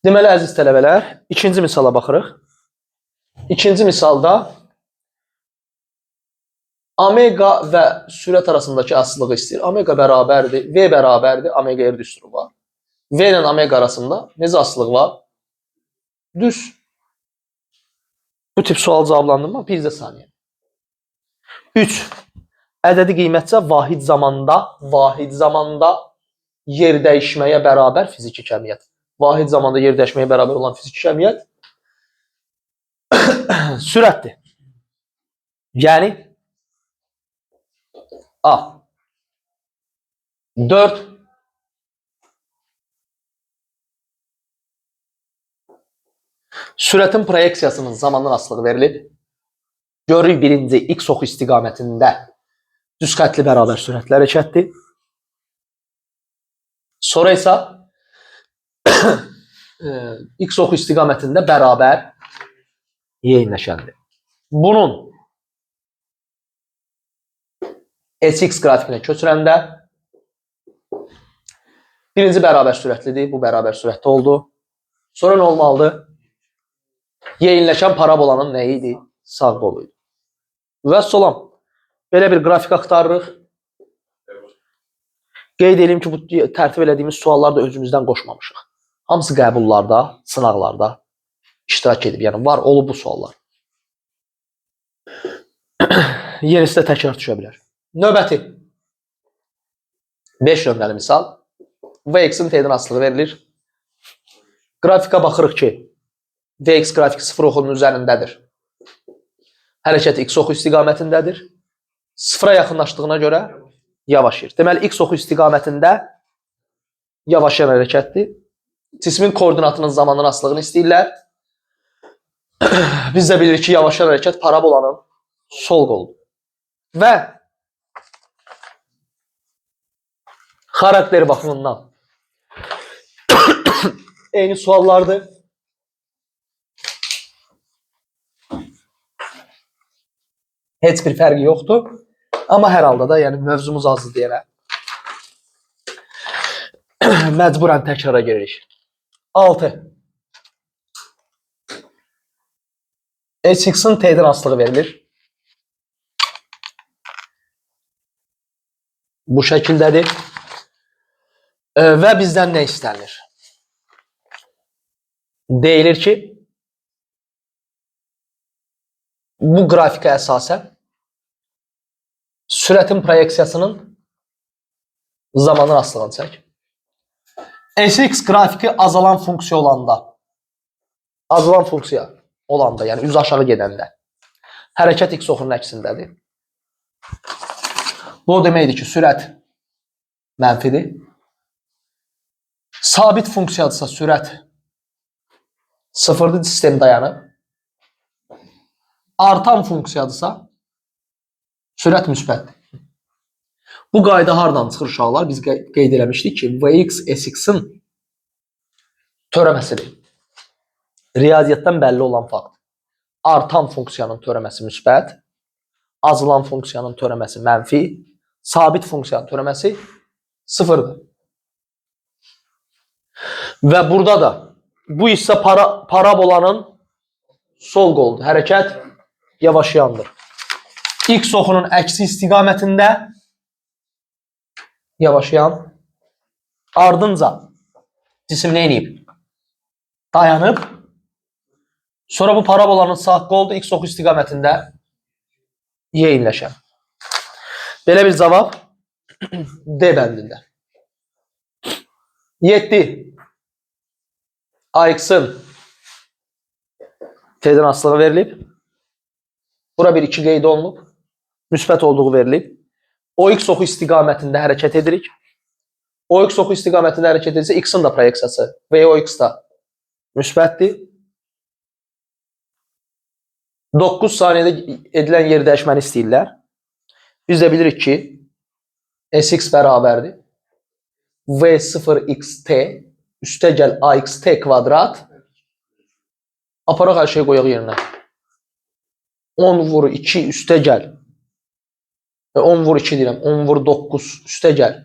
Deməli, əziz tələbələr, ikinci misala baxırıq. İkinci misalda omega və sürət arasındakı asılılığı istəyir. Omega bərabərdir, V bərabərdir, omega yer düsturu var. V ilə omega arasında necə asılılıq var? Düz. Bu tip sual cavablandırma bircə saniyə. 3. Ədədi qiymətcə vahid zamanda yer dəyişməyə bərabər fiziki kəmiyyət. Vahid zamanda yer dəyişməyə bərabər olan fiziki kəmiyyət sürətdir. Yəni A. 4 sürətin proyeksiyasının zamandan asılığı verilib. Görürük birinci x oxu istiqamətində düz xətli bərabər sürətli hərəkətdir. Sonra isə x oxu istiqamətində bərabər yeyinləşəndir. Bunun SX qrafikinə köçürəndə birinci bərabər sürətlidir, bu bərabər sürətli oldu. Sonra nə olmalıdır? Yeyinləşən parabolanın nəyi idi? Sağ qoluydu. Və solam, belə bir qrafik axtarırıq. Qeyd edeyim ki, bu tərtib elədiyimiz sualları da özümüzdən qoşmamışıq. Hamısı qəbullarda, sınaqlarda iştirak edib. Yəni, var, olub bu suallar. Yenisi də təkrar düşə bilər. Növbəti 5 nömrəli misal. Vx-in T'dən asılığı verilir. Qrafikə baxırıq ki, Vx qrafiki 0 oxunun üzərindədir. Hərəkət x oxu istiqamətindədir. 0-a yaxınlaşdığına görə yavaşayır. Deməli, x oxu istiqamətində yavaşayan hərəkətdir. Cismin koordinatının zamandan asılılığını istəyirlər. Biz də bilirik ki, yavaşayan hərəkət parabolanın sol qoludur. Və xarakteri baxımından eyni suallardır. Heç bir fərqi yoxdur. Amma hər halda da, yəni mövzumuz azdır deyərək, məcburən təkrara giririk. 6. SX-in T'dən asılığı verilir. Bu şəkildədir. Və bizdən nə istənilir? Deyilir ki, bu qrafikə əsasən sürətin proyeksiyasının zamanın asılığını çək. SX qrafiki azalan funksiya olanda, yəni üz aşağı gedəndə hərəkət x oxunun əksindədir. Bu o deməkdir ki, sürət mənfidir. Sabit funksiyadırsa sürət sıfırdır, sistem dayanır. Artan funksiyadırsa sürət müsbətdir. Bu qayda hardan çıxır uşaqlar? Biz qeyd eləmişdik ki, Vx SX-in törəməsidir. Riyaziyyatdan bəlli olan fakt. Artan funksiyanın törəməsi müsbət, azalan funksiyanın törəməsi mənfi, sabit funksiyanın törəməsi sıfırdır. Və burada da bu isə parabolanın sol qoludur. Hərəkət yavaşayandır. X oxunun əksi istiqamətində yavaşayan, ardınca cisim nə edib? Dayanıb. Sonra bu parabolanın sağ qoludur, X oxu istiqamətində yeyinləşən. Belə bir cavab D bəndində. 7. AX-ın T'dən asılığı verilib. Bura bir 2 qeyd olunub. Müsbət olduğu verilib. OX oxu istiqamətində hərəkət edirik. OX oxu istiqamətində hərəkət edirsə, X-in da proyeksiyası VOX da müsbətdir. 9 saniyədə edilən yer dəyişməni istəyirlər. Biz də bilirik ki, SX bərabərdir. V0xt üstəgəl AXT kvadrat. Aparaq hər şey qoyaq yerinə. 10 vur 2 üstəgəl. 10 vur 2 deyirəm. 10 vur 9 üstəgəl.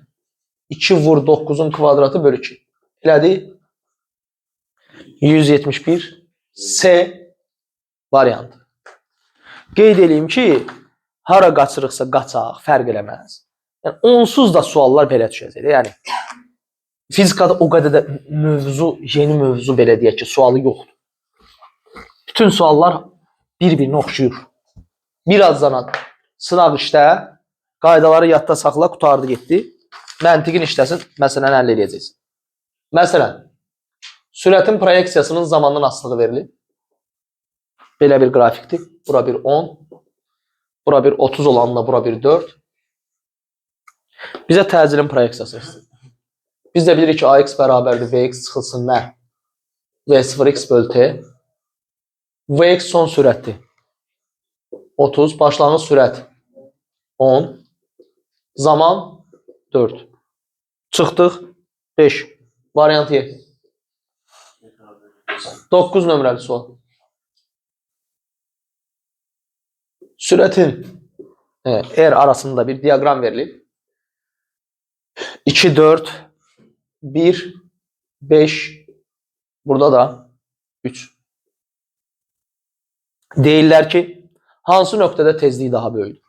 2 vur 9-un kvadratı bölü 2. Elədi? 171 C variantı. Qeyd edeyim ki, hara qaçırıqsa qaçaq, fərq eləməz. Yəni, onsuz da suallar belə düşəcək. Yəni, fizikada o qədər də yeni mövzu belə deyək ki, sualı yoxdur. Bütün suallar bir-birini oxşuyur. Birazdan sınaq işdə qaydaları yadda saxla, qutardı getdi. Məntiqin işləsin, məsələni həll edəcəksin. Məsələn, sürətin proyeksiyasının zamandan asılığı verilir. Belə bir qrafikdir. Bura bir 10, bura bir 30 olanla bura bir 4. Bizə təcilin proyeksiyası istəyir. Biz də bilirik ki, AX bərabərdir VX çıxılsın nə? V0X bölü T. VX son sürətdir. 30, başlanğıc sürət 10, zaman 4. Çıxdıq 5. Variant Y. 9 nömrəli sual. Sürətin R arasında bir diagram verilib. 2, 4, 1, 5, burada da 3. Deyirlər ki, hansı nöqtədə tezliyi daha böyükdür?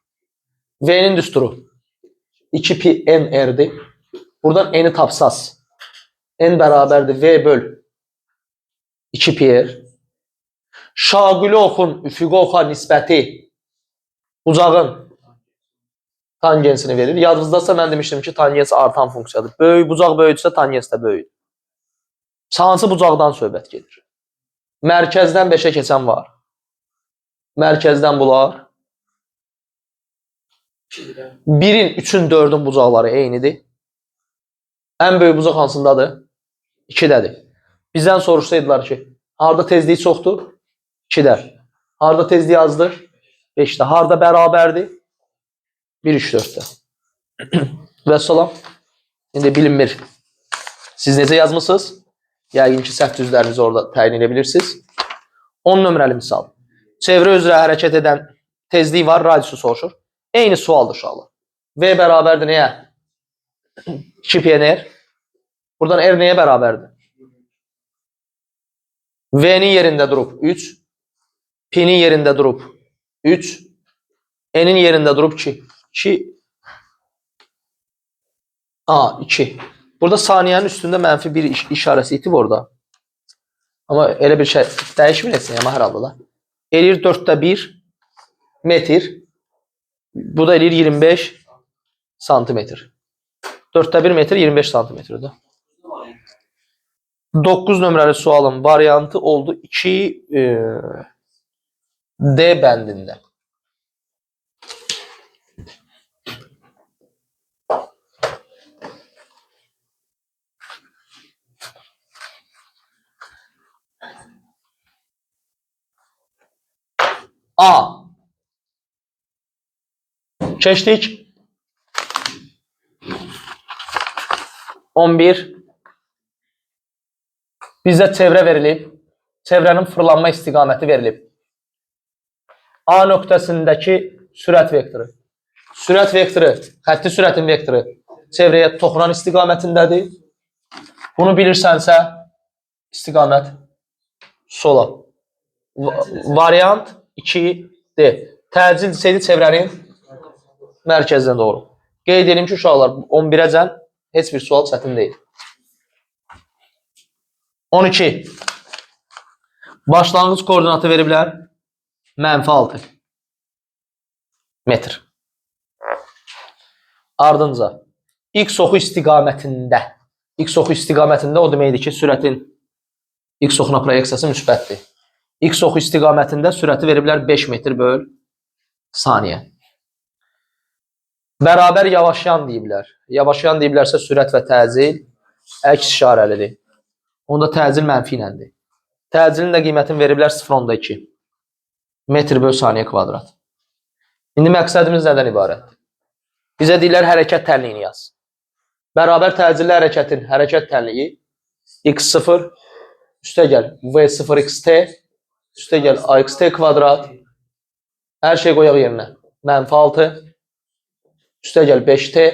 V'nin düsturu 2pi n r'dir. Buradan n'i tapsaz. N bərabərdir V böl 2pi r. Şaquli oxun üfüqi oxa nisbəti bucağın tangensini verir. Yadınızdasa mən demişdim ki, tangens artan funksiyadır. Bucaq böyükdürsə tangens də böyükdür. Hansı bucaqdan söhbət gedir? Mərkəzdən 5-ə keçən var. Mərkəzdən bunlar 1-in, 3-ün, 4-ün bucaqları eynidir. Ən böyük bucaq hansındadır? 2-dədir. Bizdən soruşsaydılar ki, harada tezliyi çoxdur? 2-də. Harada tezliyi azdır? 5-də. Harada bərabərdir? 1, 3, 4-də. Və salam. İndi bilinmir. Siz necə yazmışsınız? Yəqin ki, səhv düzlərinizi orada təyin edə bilirsiniz. 10 nömrəli misal. Çevrə üzrə hərəkət edən tezliyi var, radiusu soruşur. Eyni sualdır uşaqlar. V bərabərdir nəyə? 2pi n r. Buradan r nəyə bərabərdir? V'nin yerində durub 3. P'nin yerində durub 3. N'in yerində durub 2. 2. Burada saniyənin üstündə mənfi bir işarəsi itib orada. Amma elə bir şey dəyişməyəsin, amma hər halda da. Eləyir 4'də 1 metr. Bu da eləyir 25 santimetr. 4'də 1 metr 25 santimetrdir. 9 nömrəli sualın variantı oldu 2 D bəndində. A. Keçdik. 11. Bizə çevrə verilib. Çevrənin fırlanma istiqaməti verilib. A nöqtəsindəki sürət vektoru. Sürət vektoru, xətti sürətin vektoru çevrəyə toxunan istiqamətindədir. Bunu bilirsənsə, istiqamət sola. Variant 2D. Təcil desəydi çevrənin mərkəzdən doğru. Qeyd edim ki, uşaqlar 11-əcən heç bir sual çətin deyil. 12. Başlanğıc koordinatı veriblər. -6 metr. Ardınca x oxu istiqamətində. X oxu istiqamətində o deməkdir ki, sürətin x oxuna proyeksiyası müsbətdir. X oxu istiqamətində sürəti veriblər 5 metr böl saniyə. Bərabər yavaşlayan deyiblər. Yavaşlayan deyiblərsə sürət və təcil əks işarəlidir. Onda təcil mənfi iləndir. Təcilin də qiymətini veriblər 0.2 metr böl saniyə kvadrat. İndi məqsədimiz nədən ibarətdir? Bizə deyirlər hərəkət tənliyini yaz. Bərabər təcilli hərəkətin hərəkət tənliyi x0 üstə gəl v0xt üstə gəl axt kvadrat. Hər şey qoyaq yerinə. -6 üstə gəl 5t.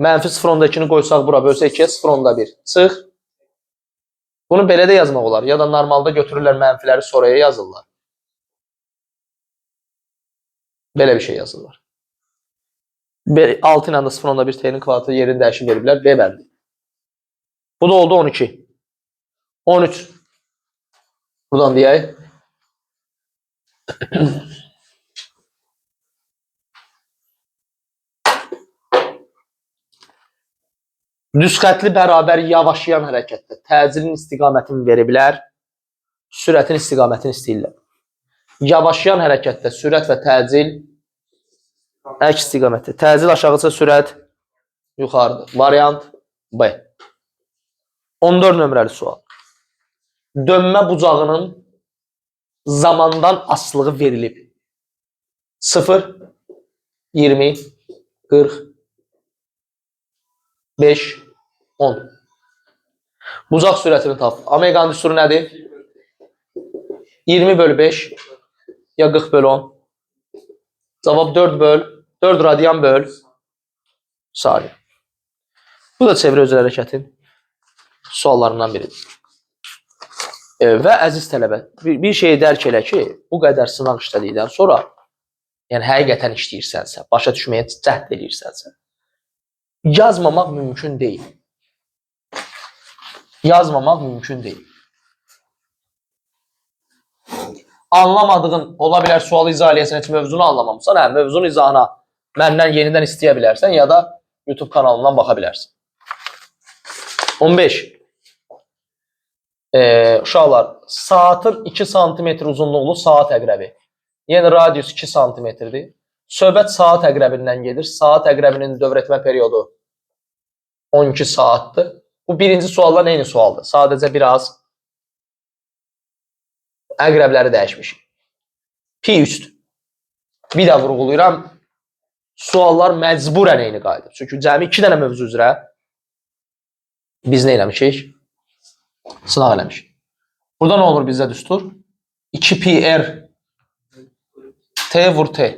-0.2-ni qoysaq bura bölsə 2-yə 0.1 çıx. Bunu belə də yazmaq olar. Ya da normalda götürürlər mənfiləri sonraya yazırlar. Belə bir şey yazırlar. 6 ilə də 0.1 t'nin kvadratı yerini dəyişib veriblər. B bəlli. Bu da oldu 12. 13. Buradan deyək. Düz xətli bərabər yavaşlayan hərəkətdə təcilin istiqamətini veriblər, sürətin istiqamətini istəyirlər. Yavaşlayan hərəkətdə sürət və təcil əks istiqamətdə. Təcil aşağısa sürət yuxarıdır. Variant B. 14 nömrəli sual. Dönmə bucağının zamandan asılığı verilib. 0, 20, 40, 5, 10. Bucaq sürətini tap. Omeqanın düsturu nədir? 20 bölü 5 ya 40 bölü 10. Cavab 4 radian böl saniyə. Bu da çevre özəl hərəkətin suallarından biridir. Və əziz tələbə, bir şeyi dərk elə ki, bu qədər sınaq işlədikdən sonra, yəni həqiqətən işləyirsənsə, başa düşməyə cəhd edirsənsə, yazmamaq mümkün deyil. Yazmamaq mümkün deyil. Anlamadığın, ola bilər sualı izah eləyəsən, heç mövzunu anlamamısan, mövzunun izahına məndən yenidən istəyə bilərsən, ya da YouTube kanalından baxa bilərsən. 15. Uşaqlar, saatın 2 cm uzunluqlu saat əqrəbi. Yəni radius 2 cm-dir. Söhbət saat əqrəbindən gedir. Saat əqrəbinin dövr etmə periodu 12 saatdır. Bu birinci sualla eyni sualdır. Sadəcə biraz əqrəbləri dəyişmişik. Pi 3-dür. Bir də vurğulayıram. Suallar məcburən eyni qayıdır. Çünki cəmi 2 dənə mövzu üzrə biz nə eləmişik? Sınaq eləmişik. Burada nə olur bizdə düstur? 2 pi r t vur t.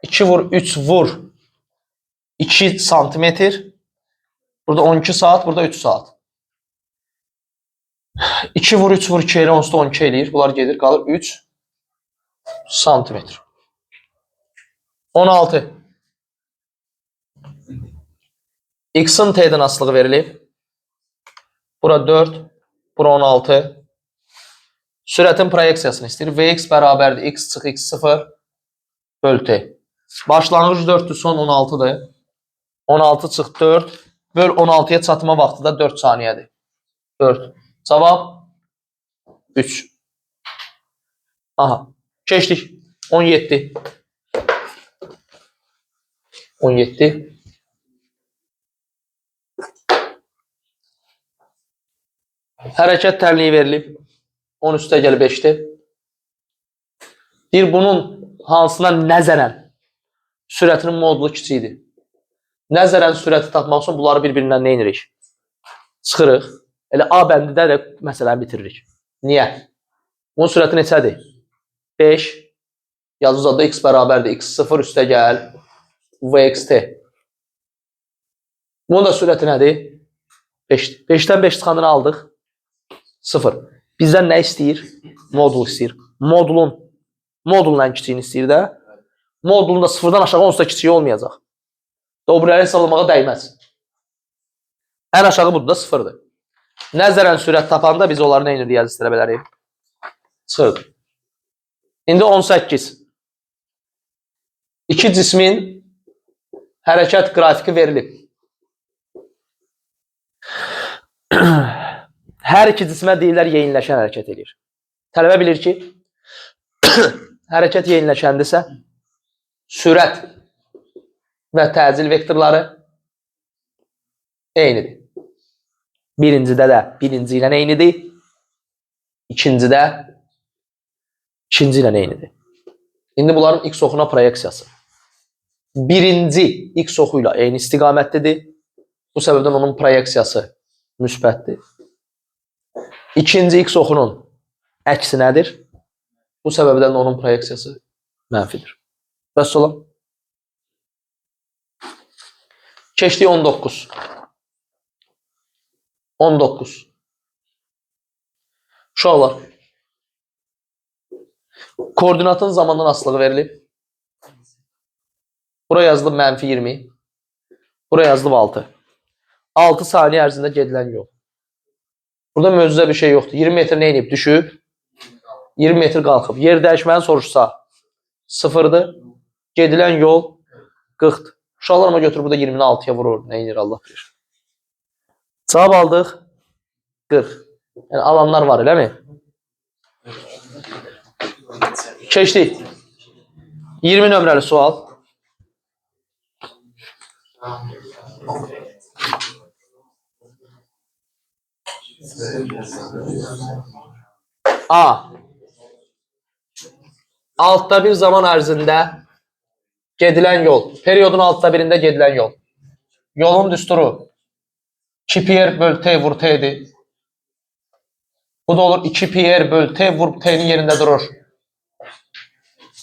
2 vur 3 vur 2 santimetr. Burada 12 saat, burada 3 saat. 2 vur 3 vur 2 elə onsuz da 12 eləyir. Bunlar gedir, qalır 3 santimetr. 16. X-in t'dən asılığı verilib. Bura 4, bura 16. Sürətin proyeksiyasını istəyir. Vx bərabərdir x çıx x0 böl t. Başlanğıc 4-dür, son 16-dır. 16 çıx 4 böl 16-ya çatma vaxtı da 4 saniyədir. 4. Cavab 3. Aha. Keçdik. 17. 17. Hərəkət tənliyi verilib. 10 üstə gəl 5-dir. Deyir, bunun hansına nəzərən sürətinin modulu kiçikdir. Nəzərən sürəti tapmaq üçün bunları bir-birindən nə edirik? Çıxırıq. Elə A bəndidə də məsələni bitiririk. Niyə? Bunun sürəti neçədir? 5. Yaz uzadda x bərabərdir. x0 üstə gəl vxt. Bunun da sürəti nədir? 5'dir. 5'ten 5 çıxanını aldıq. 0. Bizdən nə istəyir? Modul istəyir. Modulun ən kiçiyini istəyir də. Modulun da 0-dan aşağı onsuz da kiçiyi olmayacaq. Dobrəli hesablamağa dəyməz. Ən aşağı budur da 0-dır. Nəzərən sürət tapanda biz onları nə edirik yazı tələbələri? Çıxırıq. İndi 18. İki cismin hərəkət qrafiki verilib. Hər iki cismə deyirlər yeyinləşən hərəkət edir. Tələbə bilir ki, hərəkət yeyinləşəndirsə, sürət və təcil vektorları eynidir. Birincidə də birinci ilə eynidir. İkincidə ikinci ilə eynidir. İndi bunların x oxuna proyeksiyası. Birinci x oxu ilə eyni istiqamətlidir. Bu səbəbdən onun proyeksiyası müsbətdir. İkinci x oxunun əksi nədir? Bu səbəbdən onun proyeksiyası mənfidir. Bəs olam. Keçdik 19. 19. Uşaqlar, koordinatın zamandan asılığı verilib. Bura yazılıb -20. Bura yazılıb 6. 6 saniyə ərzində gedilən yol. Burada möcüzə bir şey yoxdur. 20 metr nə edib? Düşüb. 20 metr qalxıb. Yer dəyişməni soruşsa 0-dır. Gedilən yol 40-dır. Uşaqlarıma götürüb burada 20-ni 6-ya vurur. Nə edir Allah bilir. Cavab aldıq 40. Yəni alanlar var, eləmi? Keçdik. 20 nömrəli sual. A. Altta bir zaman ərzində gedilən yol. Periodun altta birində gedilən yol. Yolun düsturu 2 pi r bölü t vur t'dir. Bu da olur 2 pi r bölü t vur t'nin yerində durur.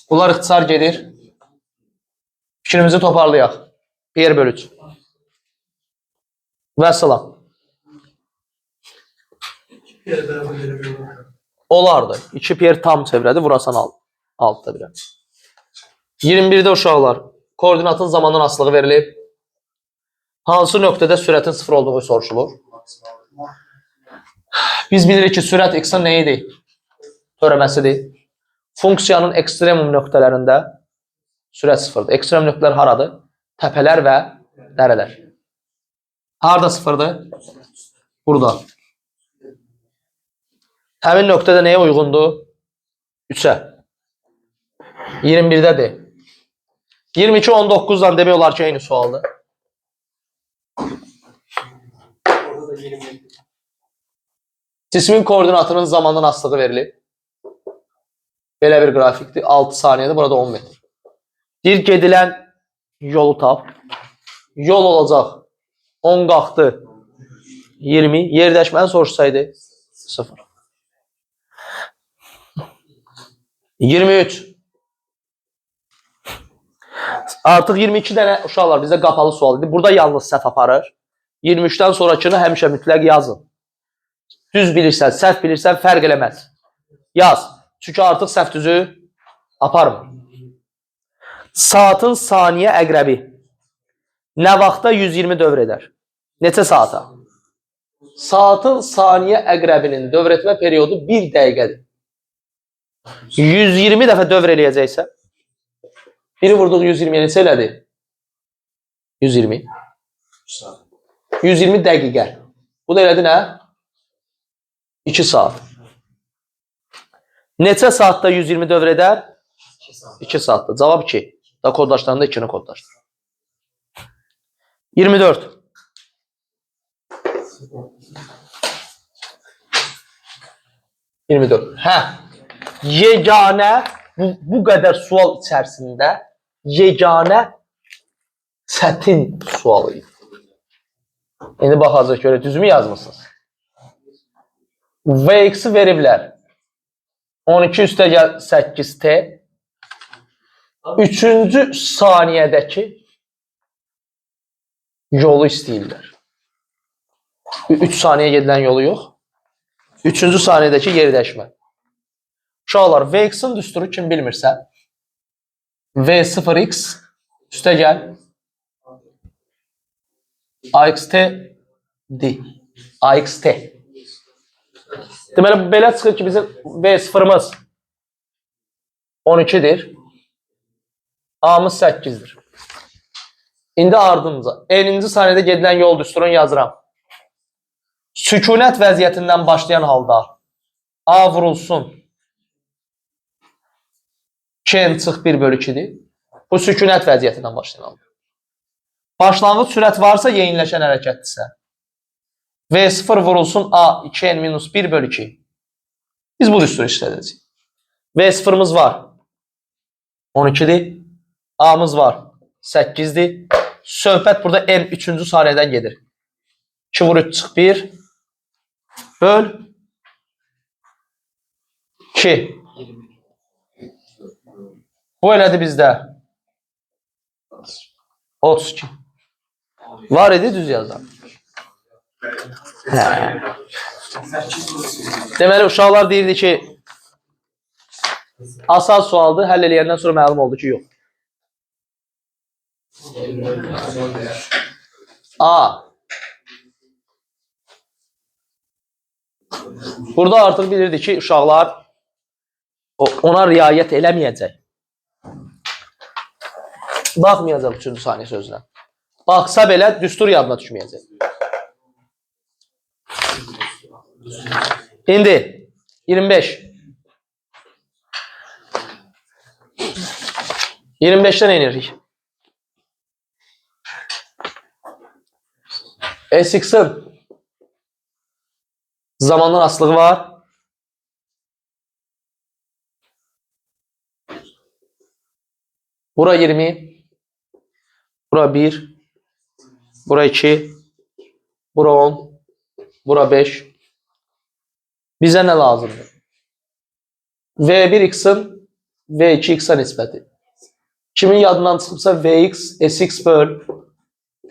Bunlar ixtisar gedir. Fikrimizi toparlayaq. Pi r bölü 3. Vəssalam. Olardı. 2 pi r tam çevrədir. Vurasan altta birə. 21-də uşaqlar. Koordinatın zamandan asılığı verilib. Hansı nöqtədə sürətin 0 olduğu soruşulur. Biz bilirik ki, sürət x-in nəyidir? Törəməsidir. Funksiyanın ekstremum nöqtələrində sürət 0-dır. Ekstremum nöqtələr haradır? Təpələr və dərələr. Harada 0-dır? Burada. Həmin nöqtədə nəyə uyğundur? 3-ə. 21-dədir. 22, 19-dan demək olar ki, eyni sualdır. Cismin koordinatının zamandan asılığı verilib. Belə bir qrafikdir. 6 saniyədir. Burada 10 metr. Deyir, gedilən yolu tap. Yol olacaq. 10 qalxdı. 20. Yer dəyişməni soruşsaydı 0. 23. Artıq 22 dənə uşaqlar bizə qapalı sual idi. Burada yalnız səhv aparır. 23-dən sonrakını həmişə mütləq yazın. Düz bilirsən, səhv bilirsən, fərq eləməz. Yaz. Çünki artıq səhv düzü aparmır. Saatın saniyə əqrəbi nə vaxtda 120 dövr edər? Neçə saata? Saatın saniyə əqrəbinin dövr etmə periodu 1 dəqiqədir. 120 dəfə dövr eləyəcəksə, biri vurduğu 120 neçə elədi? 120. 120 dəqiqə. Bu da elədi nə? 2 saat. Neçə saatda 120 dövr edər? 2 saatda. Cavab 2. Da koddaşlarında 2-ni koddaşdır. 24. Hə. Yeganə bu qədər sual içərisində yeganə çətin sual idi. İndi baxacaq görə düzümü yazmısınız. Vx-i veriblər. 12 üstəgəl 8t 3-cü saniyədəki yolu istəyirlər. 3 saniyə gedilən yolu yox. 3-cü saniyədəki yer dəyişmə. Uşaqlar, Vx-in düsturu kim bilmirsə, V0x üstəgəl AXT-D. AXT. Deməli, belə çıxır ki, bizim V0-ımız 12-dir. A-mız 8-dir. İndi ardınca, 50-ci saniyədə gedilən yol düsturunu yazıram. Sükunət vəziyyətindən başlayan halda A vurulsun. K çıx 1/2-dir. Bu sükunət vəziyyətindən başlayan halda. Başlanğıc sürət varsa, yeyinləşən hərəkətdirsə. V0 vurulsun A 2n-1/2. Biz bu düsturu işlədəcəyik. V0'mız var. 12'dir. A'mız var. 8'dir. Söhbət burada n 3-cü saniyədən gedir. 2 vur 3 çıx 1. Böl 2. Bu elədir bizdə 32. Var idi, düz yazdım. Deməli, uşaqlar deyirdi ki, asal sualdır, həll eləyəndən sonra məlum oldu ki, yox. A. Burada artıq bilirdi ki, uşaqlar ona riayət eləməyəcək. Baxmayacaq 3-cü saniyə sözünə. Baxsa belə düstur yadına düşməyəcək. İndi 25. 25'ten inirik. Sx'ın zamandan asılığı var. Bura 20. Bura 1. Bura 2. Bura 10. Bura 5. Bize ne lazımdır? V1x'ın V2x'a nisbəti. Kimin yadından çıxıbsa Vx Sx böl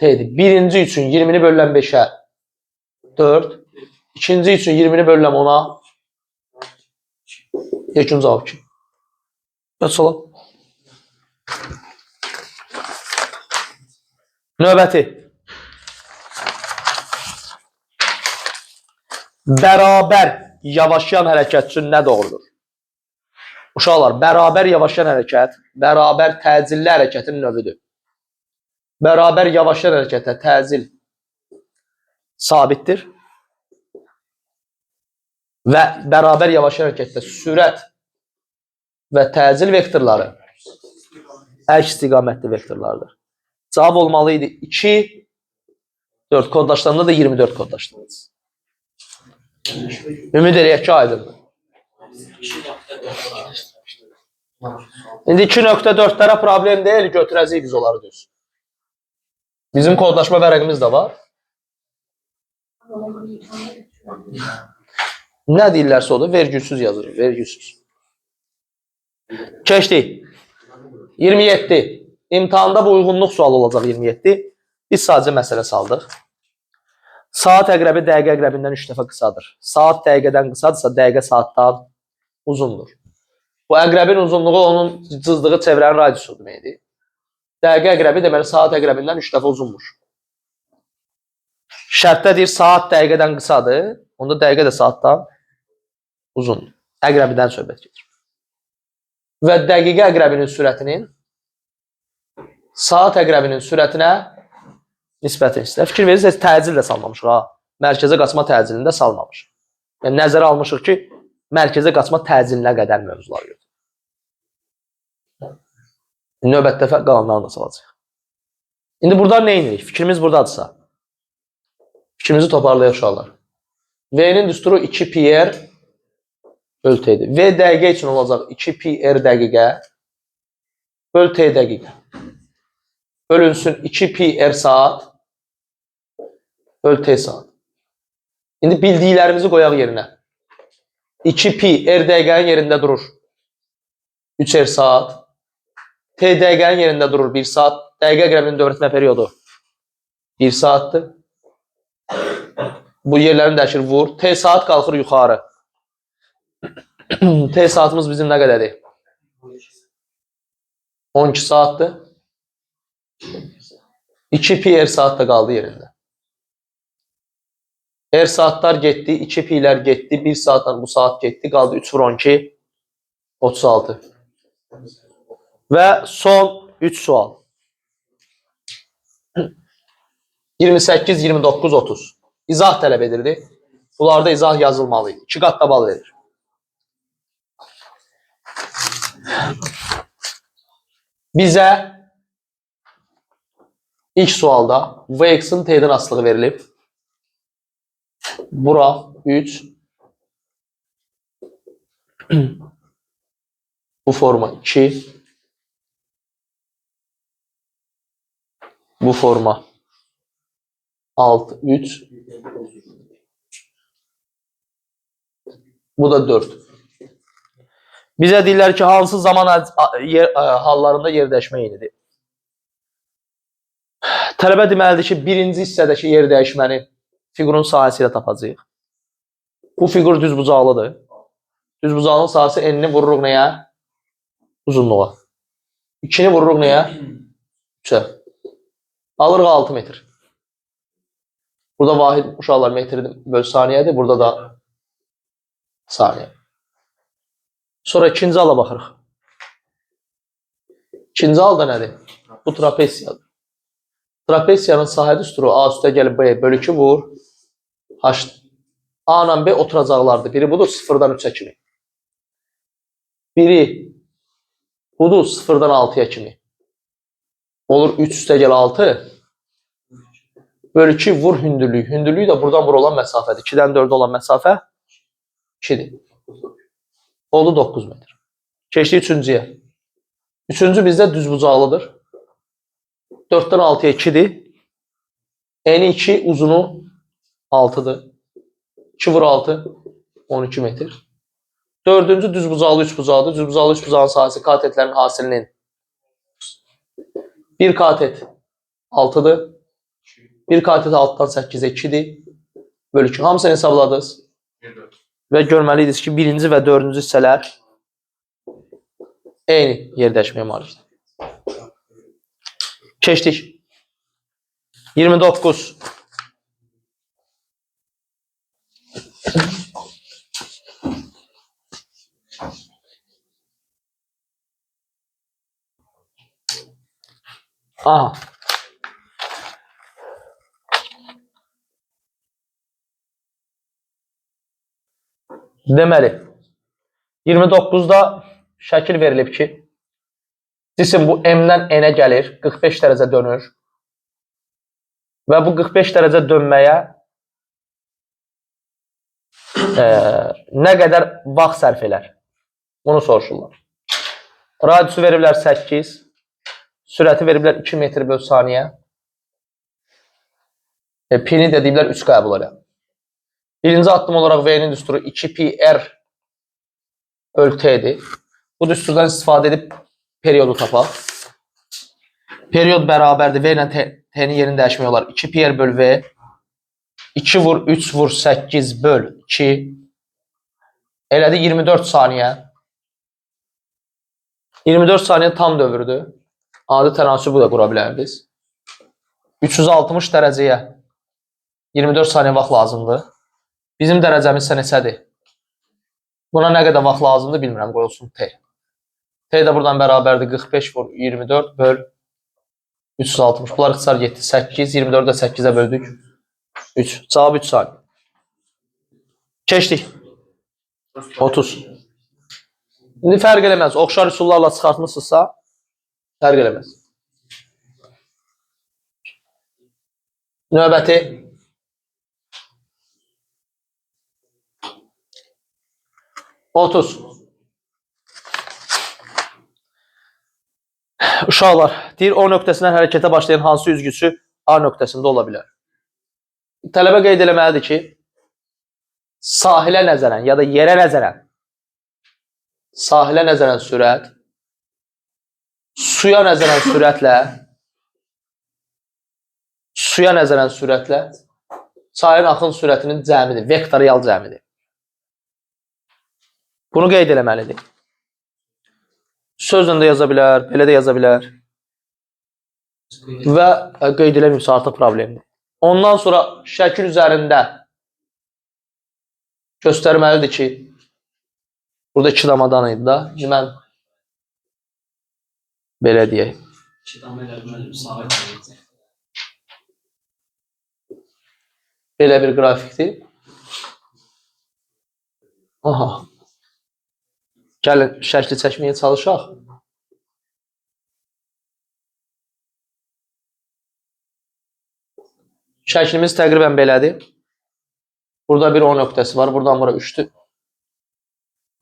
T'dir. Birinci üçün 20'ni bölülən 5'ə 4. İkinci üçün 20'ni bölülən 10'a yekun cavab 2. Salam. Növbəti. Bərabər yavaşlayan hərəkət üçün nə doğrudur? Uşaqlar, bərabər yavaşlayan hərəkət, bərabər təcilli hərəkətin növüdür. Bərabər yavaşlayan hərəkətə təcil sabitdir. Və bərabər yavaşlayan hərəkətdə sürət və təcil vektorları əks istiqamətli vektorlardır. Cavab olmalı idi 2, 4 koddaşlarında da 24 koddaşlarında. Ümid eləyək ki, aydındır. İndi 2.4'lərə problem deyil, götürəcəyik biz onları düz. Bizim kodlaşma vərəqimiz də var. Nə deyirlərsə o da vergülsüz yazır, vergülsüz. Keçdik. 27. İmtahanda bu uyğunluq sualı olacaq 27. Biz sadəcə məsələ saldıq. Saat əqrəbi dəqiqə əqrəbindən 3 dəfə qısadır. Saat dəqiqədən qısadırsa, dəqiqə saatdan uzundur. Bu əqrəbin uzunluğu onun cızdığı çevrənin radiusu deməkdir. Dəqiqə əqrəbi deməli saat əqrəbindən 3 dəfə uzunmuş. Şərtdə deyir, saat dəqiqədən qısadır. Onda dəqiqə də saatdan uzundur. Əqrəbidən söhbət gedir. Və dəqiqə əqrəbinin sürətinin saat əqrəbinin sürətinə nisbətini istəyir. Fikir verirsiniz, təcil də salmamışıq. Mərkəzə qaçma təcilini də salmamışıq. Yəni, nəzərə almışıq ki, mərkəzə qaçma təcillə qədər mövzular yoxdur. Növbətdə qalanlarını da salacaq. İndi burada nə edirik? Fikrimiz buradadırsa. Fikrimizi toparlayaq uşaqlar. V-nin düsturu 2πr böl T'dir. V dəqiqə üçün olacaq 2πr dəqiqə böl T dəqiqə. Bölünsün 2πr saat böl T saat. İndi bildiklərimizi qoyaq yerinə. 2πr dəqiqənin yerində durur 3r saat. T dəqiqənin yerində durur 1 saat. Dəqiqə əqrəbinin dövr etmə periodu 1 saatdır. Bu yerlərini dəyişir, vur. T saat qalxır yuxarı. T saatımız bizim nə qədərdir? 12 saatdır. 2πr saat da qaldı yerində. R saatlar getdi, 2π'lər getdi, 1 saatdan bu saat getdi, qaldı 3 vur 12, 36. Və son 3 sual. 28, 29, 30. İzah tələb edirdi. Bunlarda izah yazılmalıydı. 2 qat da bal verir. Bizə ilk sualda Vx'ın T'dən asılığı verilib. Bura 3. Bu forma 2. Bu forma 6, 3. Bu da 4. Bizə deyirlər ki, hansı zaman hallarında yer dəyişmə eynidir. Tələbə deməlidir ki, birinci hissədəki yer dəyişməni fiqurun sahəsi ilə tapacağıq. Bu fiqur düzbucaqlıdır. Düzbucaqlının sahəsi enini vururuq nəyə? Uzunluğa. 2-ni vururuq nəyə? 3-ə. Alırıq 6 metr. Burada vahid uşaqlar metr bölü saniyədir. Burada da saniyə. Sonra ikinci hala baxırıq. İkinci hal da nədir? Bu trapesiyadır. Trapesiyanın sahə düsturu A üstə gəlib B bölü 2 vur. H. A ilə B oturacaqlardır. Biri budur 0-dan 3-ə kimi. Biri budur 0-dan 6-ya kimi. Olur 3 üstə gəl 6. Bölü 2 vur hündürlük. Hündürlük də buradan bura olan məsafədir. 2-dən 4 olan məsafə 2-dir. Oldu 9 metr. Keçdik üçüncüyə. Üçüncü bizdə düzbucaqlıdır. 4-dən 6-ya 2-dir. Eni 2, uzunu 6-dır. 2 vur 6, 12 metr. Dördüncü düzbucaqlı üçbucaqdır. Düzbucaqlı üçbucağın sahəsi katetlərin hasilinin 1 katet 6-dır. 1 katet 6-dan 8-ə 2-dir. Bölü 2. Hamısını hesabladınız. Və görməliydiniz ki, birinci və dördüncü hissələr eyni yerdəşməyə malikdir. Keçdik. 29. Aha. Deməli, 29-da şəkil verilib ki, cisim bu M-dən N-ə gəlir, 45 dərəcə dönür və bu 45 dərəcə dönməyə nə qədər vaxt sərf elər? Bunu soruşurlar. Radiusu veriblər 8, sürəti veriblər 2 metr bölü saniyə, P-ni də deyiblər 3 qəbul edir. Birinci addım olaraq V-nin düsturu 2πr bölü T-dir. Bu düsturdan istifadə edib periodu tapaq. Period bərabərdir. V ilə T-nin yerini dəyişmək olar. 2πr bölü V. 2 vur 3 vur 8 böl 2. Elədi 24 saniyə. 24 saniyə tam dövrdür. Adi tənasübü də qura bilərdiniz. 360 dərəcəyə 24 saniyə vaxt lazımdır. Bizim dərəcəmiz isə neçədir? Buna nə qədər vaxt lazımdır bilmirəm, qoyulsun T. T də buradan bərabərdir 45 vur 24 böl 360. Bunlar ixtisar getdi 8, 24-də 8-ə böldük 3. Cavab 3 saniyə. Keçdik. 30. İndi fərq eləməz. Oxşar üsullarla çıxartmışsınızsa fərq eləməz. Növbəti. Otuz. Uşaqlar, deyir O nöqtəsindən hərəkətə başlayan hansı üzgüçü A nöqtəsində ola bilər? Tələbə qeyd eləməlidir ki, sahilə nəzərən ya da yerə nəzərən sürət, suya nəzərən sürətlə çayın axın sürətinin cəmidir, vektorial cəmidir. Bunu qeyd eləməlidir. Sözlə də yaza bilər, belə də yaza bilər. Və qeyd eləmirsə artıq problemdir. Ondan sonra şəkil üzərində göstərməlidir ki, burada 2 damadan idi da. Mən belə deyək. Belə bir qrafikdir. Aha. Gəlin şəkli çəkməyə çalışaq. Şəklimiz təqribən belədir. Burada bir O nöqtəsi var. Buradan bura 3'dür.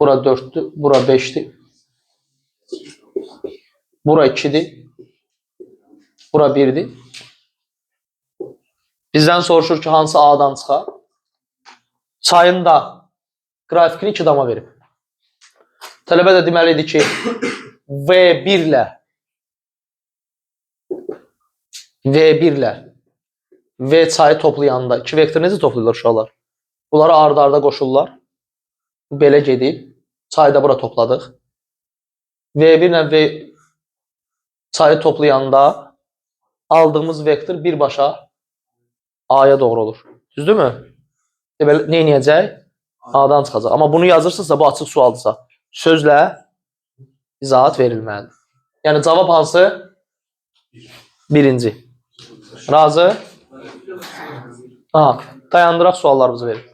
Bura 4'dür. Bura 5'dir. Bura 2'dir. Bura 1'dir. Bizdən soruşur ki, hansı A'dan çıxar? Çayın da qrafikini 2 dama verib. Tələbə də deməlidir ki, V1 ilə V çayı toplayanda 2 vektor necə toplayırlar uşaqlar? Bunları ard-arda qoşurlar. Belə gedib. Çayı da bura topladıq. V1 ilə V çayı toplayanda aldığımız vektor birbaşa A'ya doğru olur. Düzdürmü? Deməli, nə edəcək? A'dan çıxacaq. Amma bunu yazırsınızsa, bu açıq sualdırsa, sözlə izahat verilməlidir. Yəni, cavab hansı? Birinci. Razı? Dayandıraq suallarımızı verin.